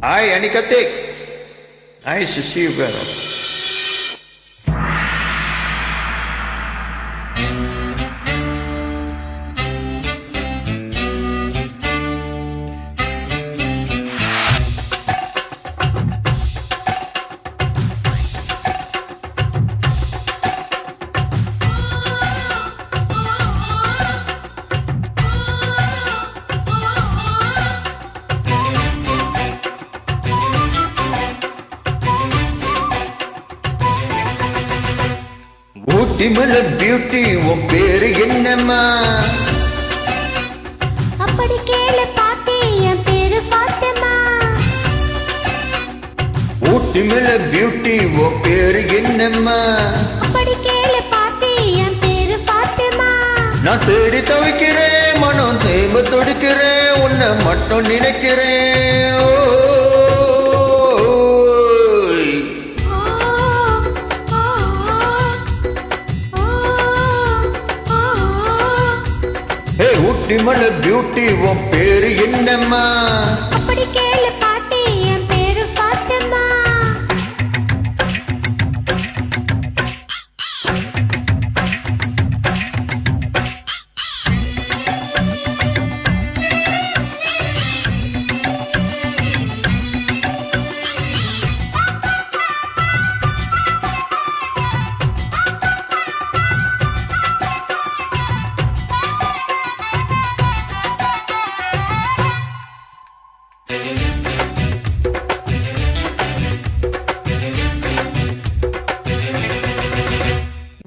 Hi, Anikatik. Nice to see you, brother. ஊட்டி மலை beauty உன் பேரு என்னம்மா? அப்படி கேளு பாட்டி, என் பேரு ஃபாத்திமா. ஊட்டி மலை பியூட்டி உன் பேரு என்னம்மா? அப்படி கேளு பாட்டி, என் பேரு ஃபாத்திமா. நான் தேடி தவிக்கிறேன், மனம் தேம்ப தொடுக்கிறேன், உன்னை மட்டும் நினைக்கிறேன். ஊட்டி மலை பியூட்டி உன் பேரு என்னம்மா? அப்படி கேளு பாட்டி, என் பேரு ஃபாத்திமா.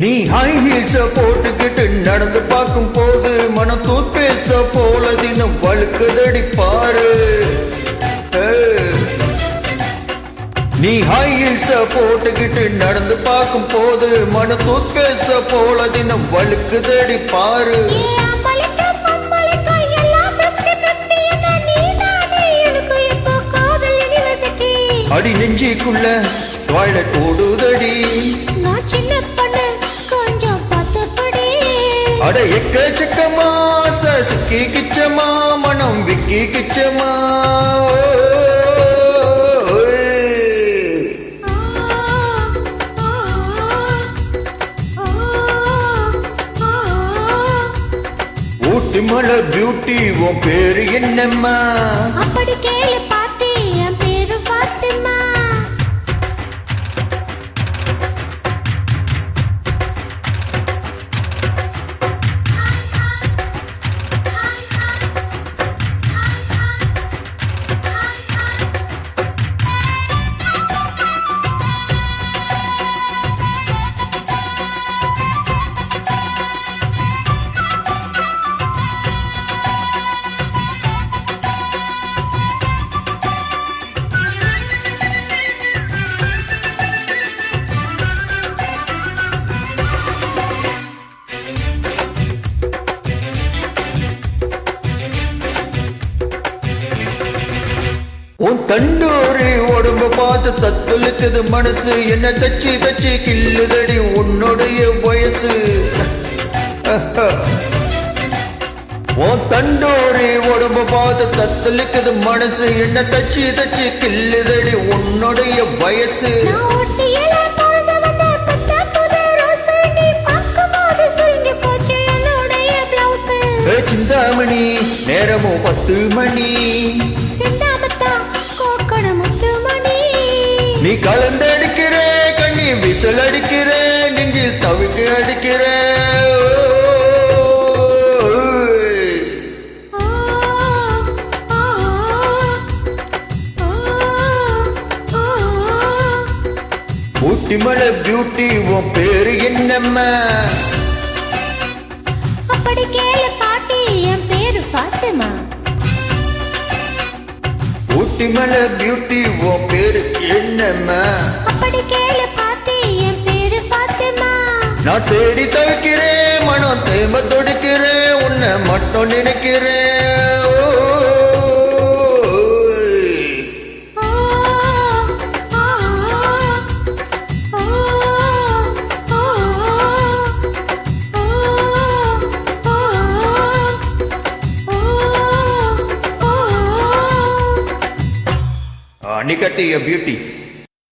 நீ ஹை ஹீல்ஸ போட்டுக்கிட்டு நடந்து பார்க்கும் போது மனம் தூப்பேச போல தினம் வழுக்குதடி பாரு. நீ ஹை ஹீல்ஸ போட்டுக்கிட்டு நடந்து பார்க்கும் போது மனம் தூப்பேச போல தினம் வழுக்குதடி பாரு. அடி நெஞ்சிக்குள்ள டாய்லெட் ஓடுதடி. நான் சின்ன பொண்ணு, கொஞ்சம் பார்த்துப்படி. அட எக்கச்சக்கமா சிக்கி கிச்சமா, மனம் விக்கி கிச்சமா. ஊட்டி மலை பியூட்டி உன் பேரு என்னம்மா? அப்படி கேளு பாட்டி, என் பேரு ஃபாத்திமா. உன் தண்டோரி உடம்ப பார்த்து தத்துலுக்குது மனசு, என்ன தச்சு தச்சு கில்லுதடி உன்னுடைய வயசு. உன் தண்டோரி உடம்ப பார்த்து தத்துலுக்குது மனசு, என்ன தச்சு தச்சு கில்லுதடி உன்னுடைய வயசு. சிந்தாமணி நேரமும் 10 மணி. நீ கலந்து அடிக்கிற கண்ணி விசல் அடிக்கிற, நெஞ்சில் தவிக்கு அடிக்கிற. ஊட்டி மலை பியூட்டி உன் பேரு என்னம்மா? அப்படி கேளு பாட்டி, என் பேரு ஃபாத்திமா. ஊட்டி மலை பியூட்டி உன் பேரு என்னம்மா? அப்படி கேளு பாட்டி, என் பேரு ஃபாத்திமா. நான் தேடி தவிக்கிறேன், மனம் தேம்ப தொடுக்கிறேன், உன்னை மட்டும் நினைக்கிறேன். நிகட்டிய பியூட்டி